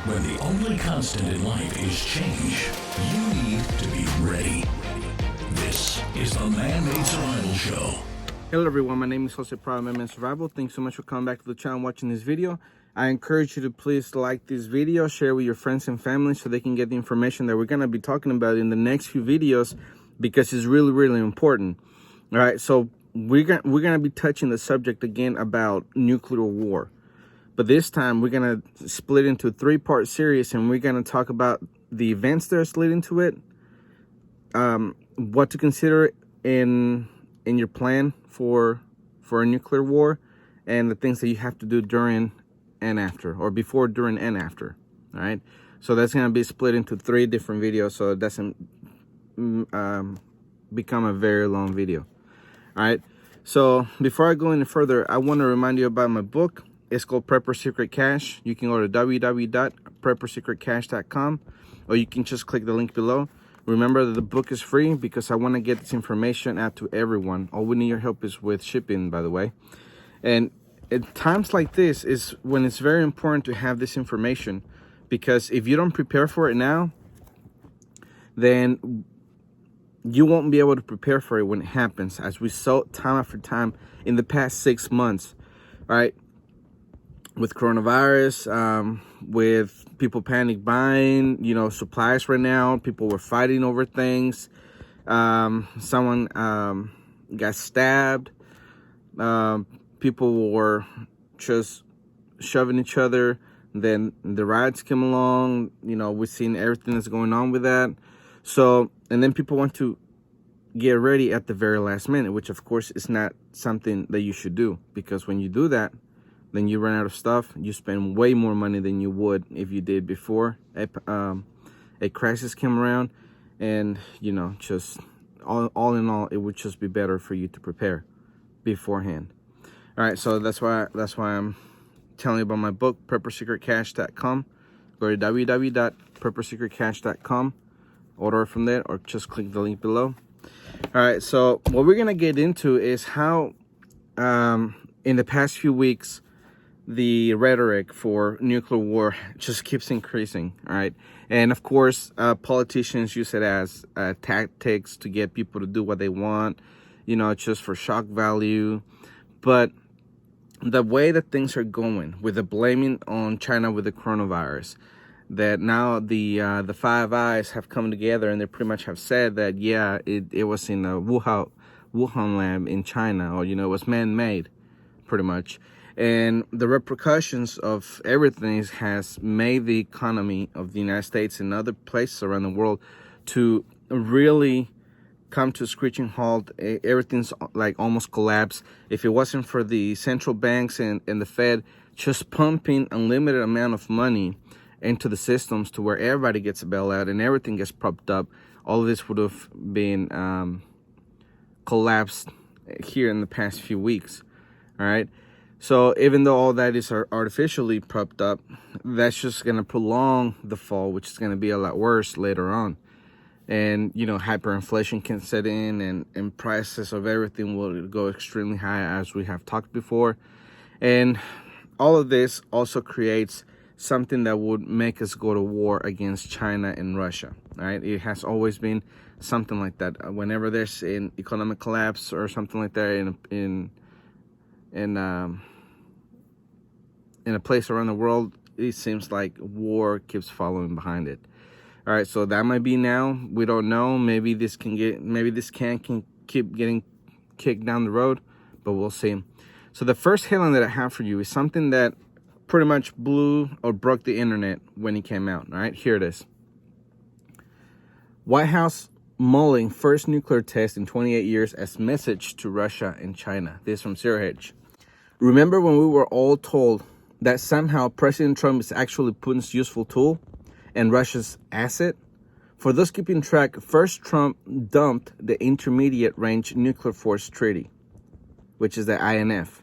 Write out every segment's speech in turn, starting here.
When the only constant in life is change, you need to be ready. This is the Man-Made Survival Show. Hello everyone, my name is Jose Prado, Man-Made Survival. Thanks so much for coming back to the channel and watching this video. I encourage you to please like this video, share with your friends and family so they can get the information that we're going to be talking about in the next few videos, because it's really important. All right, so we're gonna be touching the subject again about nuclear war. But this time, we're going to split into a three-part series, and we're going to talk about the events that are leading to it, what to consider in your plan for a nuclear war, and the things that you have to do during and after, or before, during, and after. All right? So that's going to be split into 3 different videos, so it doesn't become a very long video. All right? So before I go any further, I want to remind you about my book. It's called Preppers Secrete Cache. You can go to www.preppersecretcache.com, or you can just click the link below. Remember that the book is free because I want to get this information out to everyone. All we need your help is with shipping, by the way. And at times like this is when it's very important to have this information, because if you don't prepare for it now, then you won't be able to prepare for it when it happens, as we saw time after time in the past 6 months, right? With coronavirus, with people panic buying, supplies right now. People were fighting over things. Someone got stabbed. People were just shoving each other. Then the riots came along. We've seen everything that's going on with that. So, and then people want to get ready at the very last minute, which of course is not something that you should do, because when you do that, then you run out of stuff. You spend way more money than you would if you did before a crisis came around. And, just all in all, it would just be better for you to prepare beforehand. All right, so that's why I'm telling you about my book, PreppersSecretCache.com. Go to www.PreppersSecretCache.com. Order from there, or just click the link below. All right, so what we're going to get into is how, in the past few weeks, the rhetoric for nuclear war just keeps increasing, all right? And of course, politicians use it as tactics to get people to do what they want, just for shock value. But the way that things are going, with the blaming on China with the coronavirus, that now the Five Eyes have come together, and they pretty much have said that, yeah, it was in a Wuhan lab in China, or, it was man-made, pretty much. And the repercussions of everything has made the economy of the United States and other places around the world to really come to a screeching halt. Everything's like almost collapsed. If it wasn't for the central banks and the Fed just pumping unlimited amount of money into the systems to where everybody gets a bailout and everything gets propped up, all of this would have been collapsed here in the past few weeks. All right. So even though all that is artificially propped up, that's just going to prolong the fall, which is going to be a lot worse later on. And, hyperinflation can set in, and prices of everything will go extremely high, as we have talked before. And all of this also creates something that would make us go to war against China and Russia, right? It has always been something like that. Whenever there's an economic collapse or something like that in a place around the world, it seems like war keeps following behind it. All right, so that might be now. We don't know. Maybe this can keep getting kicked down the road, but we'll see. So the first headline that I have for you is something that pretty much blew or broke the internet when it came out. All right, here it is. White House mulling first nuclear test in 28 years as message to Russia and China. This is from Zero Hedge. Remember when we were all told that somehow President Trump is actually Putin's useful tool and Russia's asset? For those keeping track, first Trump dumped the Intermediate Range Nuclear Force Treaty, which is the INF.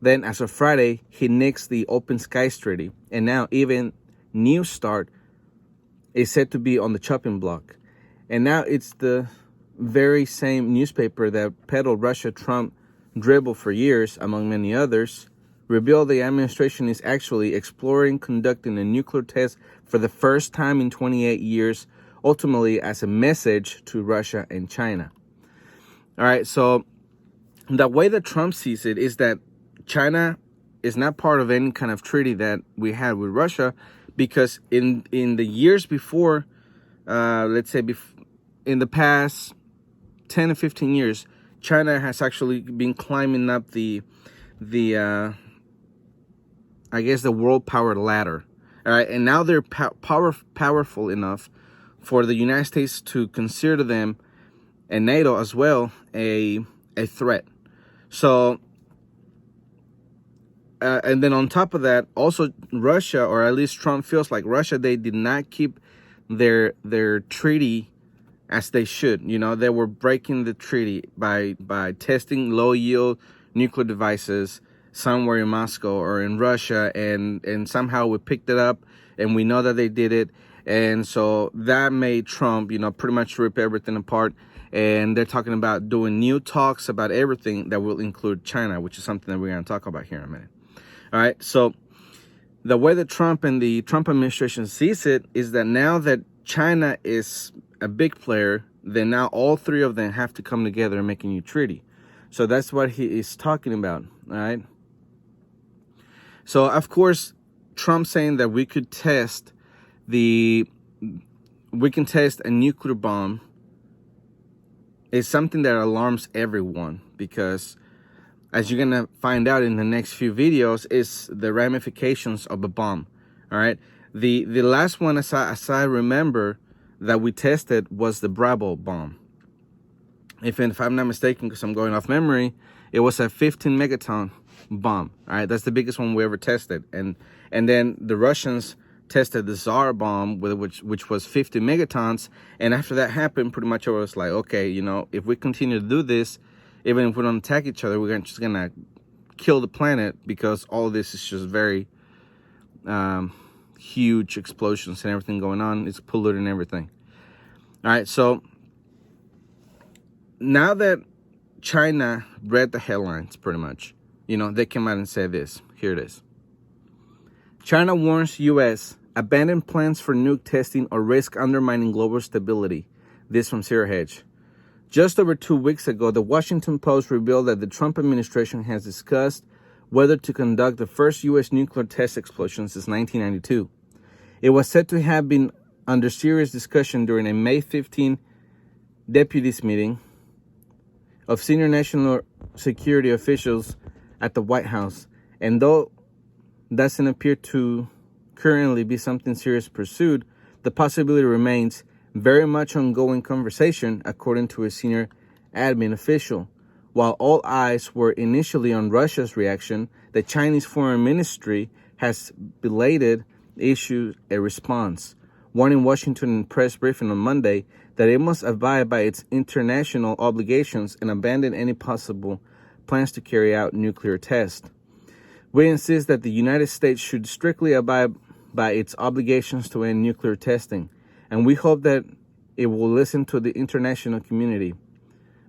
Then, as of Friday, he nixed the Open Skies Treaty, and now even New START is said to be on the chopping block. And now it's the very same newspaper that peddled Russia Trump dribble for years, among many others, revealed the administration is actually exploring conducting a nuclear test for the first time in 28 years, ultimately as a message to Russia and China. All right, so the way that Trump sees it is that China is not part of any kind of treaty that we had with Russia, because in the years before, let's say in the past 10 to 15 years, China has actually been climbing up the I guess the world power ladder. All right, and now they're powerful enough for the United States to consider them, and NATO as well, a threat. So, and then on top of that, also Russia, or at least Trump feels like Russia, they did not keep their treaty as they should. You know, they were breaking the treaty by testing low yield nuclear devices somewhere in Moscow or in Russia, and somehow we picked it up, and we know that they did it, and so that made Trump, you know, pretty much rip everything apart. And they're talking about doing new talks about everything that will include China, which is something that we're going to talk about here in a minute. All right, so the way that Trump and the Trump administration sees it is that now that China is a big player, then now all three of them have to come together and make a new treaty. So that's what he is talking about, all right? So, of course, Trump saying that we can test a nuclear bomb is something that alarms everyone, because as you're going to find out in the next few videos, is the ramifications of a bomb, all right? The last one, as I remember, that we tested was the Bravo bomb. If I'm not mistaken, because I'm going off memory, it was a 15 megaton bomb, all right? That's the biggest one we ever tested. And then the Russians tested the Tsar bomb, which was 50 megatons. And after that happened, pretty much I was like, okay, you know, if we continue to do this, even if we don't attack each other, we're just going to kill the planet, because all of this is just very huge explosions and everything going on. It's polluting everything. All right, so now that China read the headlines, pretty much, you know, they came out and said this. Here it is. China warns U.S. abandon plans for nuke testing or risk undermining global stability. This from Zero Hedge. Just over 2 weeks ago, the Washington Post revealed that the Trump administration has discussed whether to conduct the first U.S. nuclear test explosion since 1992. It was said to have been under serious discussion during a May 15 deputies meeting of senior national security officials at the White House. And though doesn't appear to currently be something serious pursued, the possibility remains very much ongoing conversation, according to a senior admin official. While all eyes were initially on Russia's reaction, the Chinese Foreign Ministry has belated issued a response, warning Washington in press briefing on Monday that it must abide by its international obligations and abandon any possible plans to carry out nuclear tests. We insist that the United States should strictly abide by its obligations to end nuclear testing, and we hope that it will listen to the international community.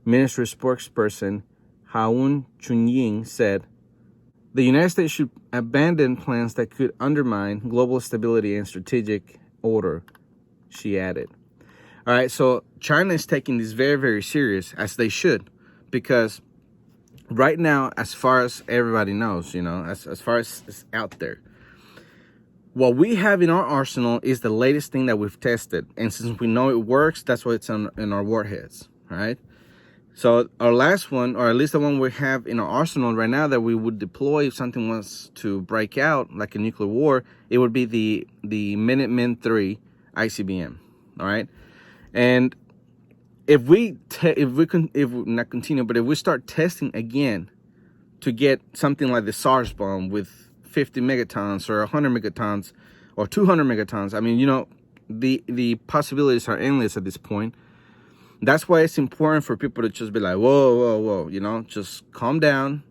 Ministry spokesperson Haun Chunying said, the United States should abandon plans that could undermine global stability and strategic order, she added. All right, so China is taking this very, very serious, as they should, because right now, as far as everybody knows, you know, as far as it's out there, what we have in our arsenal is the latest thing that we've tested. And since we know it works, that's why it's in our warheads, all right? So our last one, or at least the one we have in our arsenal right now that we would deploy if something was to break out, like a nuclear war, it would be the Minuteman III ICBM, all right? And if we start testing again to get something like the SARS bomb with 50 megatons or 100 megatons or 200 megatons, I mean, you know, the possibilities are endless at this point. That's why it's important for people to just be like, whoa, you know, just calm down.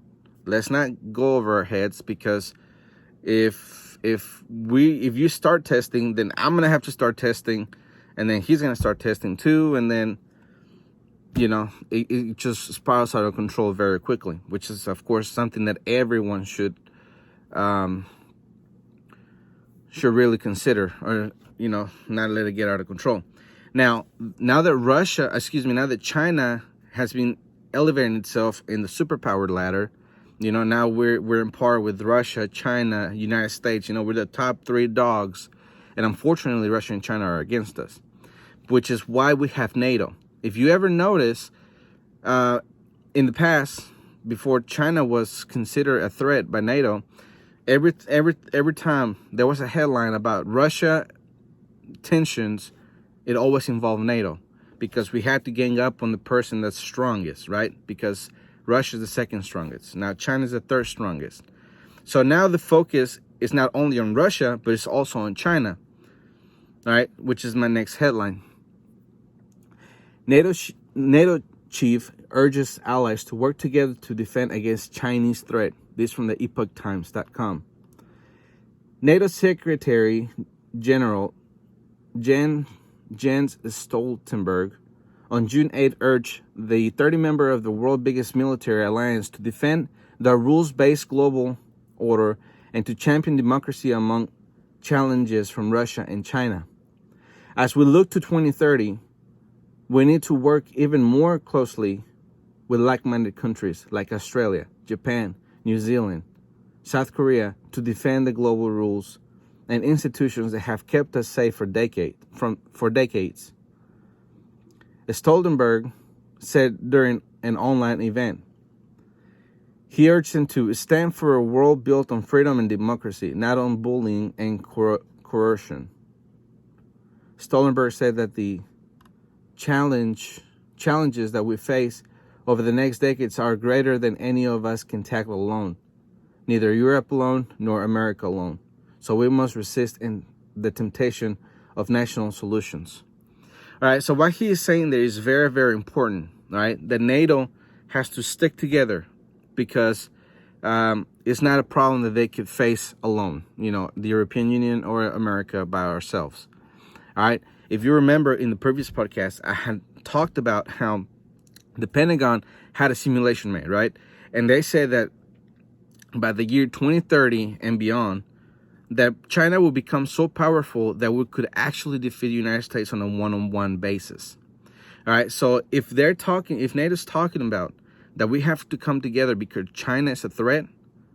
Let's not go over our heads, because if you start testing, then I'm going to have to start testing, and then he's going to start testing too, and then, you know, it just spirals out of control very quickly, which is, of course, something that everyone should should really consider, or not let it get out of control. Now that China has been elevating itself in the superpower ladder, now we're in par with Russia, China, United States. We're the top 3 dogs, and unfortunately, Russia and China are against us, which is why we have NATO. If you ever notice, in the past, before China was considered a threat by NATO, every time there was a headline about Russia tensions, it always involved NATO, because we had to gang up on the person that's strongest, right? Because Russia is the second strongest. Now China is the third strongest. So now the focus is not only on Russia, but it's also on China, all right? Which is my next headline. NATO chief urges allies to work together to defend against Chinese threat. This from the epochtimes.com. NATO Secretary General Jens Stoltenberg on June 8 urged the 30 members of the world's biggest military alliance to defend the rules-based global order and to champion democracy among challenges from Russia and China. As we look to 2030, we need to work even more closely with like-minded countries like Australia, Japan, New Zealand, South Korea to defend the global rules and institutions that have kept us safe for decades. Stoltenberg said during an online event, he urged them to stand for a world built on freedom and democracy, not on bullying and coercion. Stoltenberg said that the challenges that we face over the next decades are greater than any of us can tackle alone, neither Europe alone nor America alone. So we must resist in the temptation of national solutions. All right, so what he is saying there is very, very important, all right, that NATO has to stick together, because it's not a problem that they could face alone, the European Union or America by ourselves. All right, if you remember in the previous podcast, I had talked about how the Pentagon had a simulation made, right? And they said that by the year 2030 and beyond, that China will become so powerful that we could actually defeat the United States on a one-on-one basis. All right, so if NATO's talking about that we have to come together because China is a threat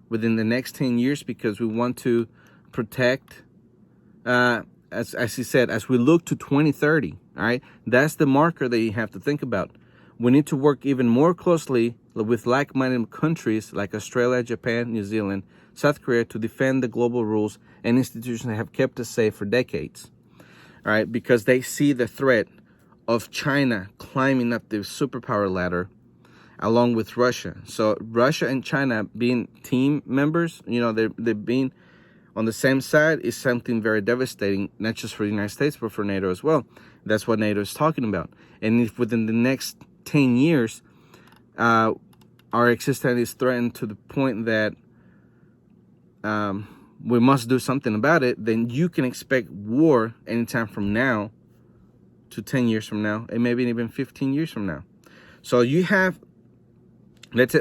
within the next 10 years, because we want to protect, as he said, as we look to 2030, all right, that's the marker that you have to think about. We need to work even more closely with like-minded countries like Australia, Japan, New Zealand, South Korea to defend the global rules and institutions that have kept us safe for decades. All right, because they see the threat of China climbing up the superpower ladder along with Russia. So Russia and China being team members, they've been on the same side, is something very devastating, not just for the United States, but for NATO as well. That's what NATO is talking about. And if within the next 10 years, our existence is threatened to the point that we must do something about it, then you can expect war anytime from now to 10 years from now, and maybe even 15 years from now. So you have, let's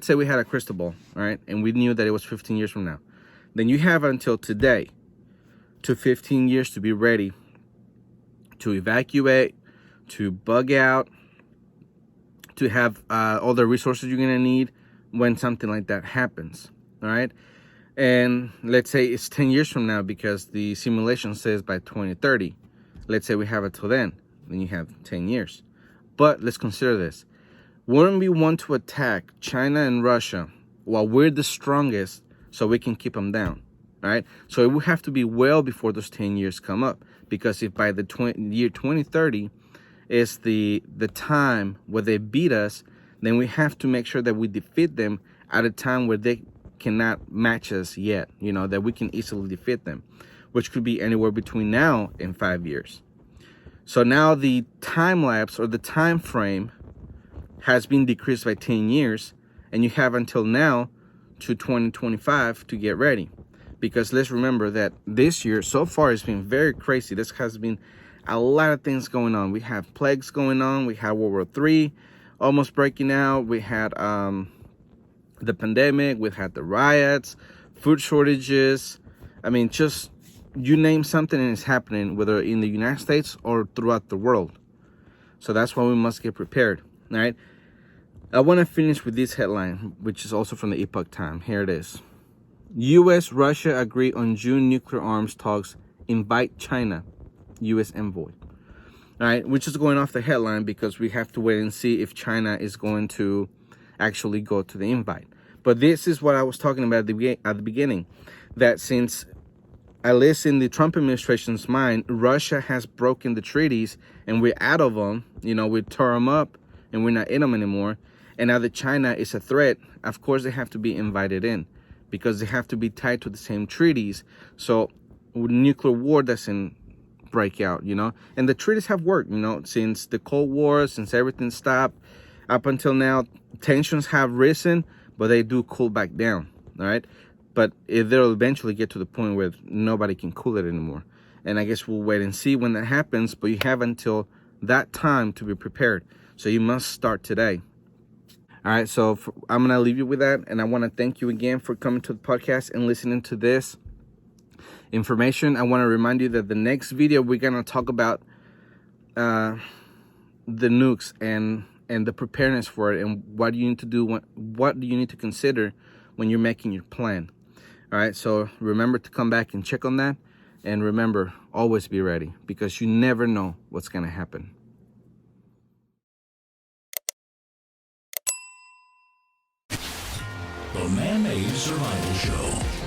say we had a crystal ball, all right, and we knew that it was 15 years from now. Then you have until today to 15 years to be ready to evacuate, to bug out, to have all the resources you're going to need when something like that happens, all right? And let's say it's 10 years from now, because the simulation says by 2030. Let's say we have it till then you have 10 years. But let's consider this. Wouldn't we want to attack China and Russia while we're the strongest so we can keep them down, all right? So it would have to be well before those 10 years come up, because if by the year 2030 is the time where they beat us, then we have to make sure that we defeat them at a time where they cannot match us yet, that we can easily defeat them, which could be anywhere between now and 5 years. So now the time lapse, or the time frame, has been decreased by 10 years, and you have until now to 2025 to get ready. Because let's remember that this year so far has been very crazy. This has been a lot of things going on. We have plagues going on. We had World War III almost breaking out. We had the pandemic. We had the riots, food shortages. I mean, just you name something and it's happening, whether in the United States or throughout the world. So that's why we must get prepared. All right. I want to finish with this headline, which is also from the Epoch Time. Here it is. U.S. Russia agree on June nuclear arms talks, invite China, U.S. envoy. All right, which is going off the headline because we have to wait and see if China is going to actually go to the invite. But this is what I was talking about at the beginning, that since, at least in the Trump administration's mind, Russia has broken the treaties and we're out of them. You know, we tore them up and we're not in them anymore. And now that China is a threat, of course they have to be invited in because they have to be tied to the same treaties. So nuclear war doesn't break out, you know. And the treaties have worked, you know, since the Cold War, since everything stopped. Up until now, tensions have risen, but they do cool back down, all right? But they'll eventually get to the point where nobody can cool it anymore. And I guess we'll wait and see when that happens, but you have until that time to be prepared. So you must start today. All right, so I'm going to leave you with that. And I want to thank you again for coming to the podcast and listening to this information. I want to remind you that the next video, we're going to talk about the nukes and the preparedness for it and what you need to do, what do you need to consider when you're making your plan. All right, so remember to come back and check on that. And remember, always be ready because you never know what's going to happen. The Man-Made Survival Show.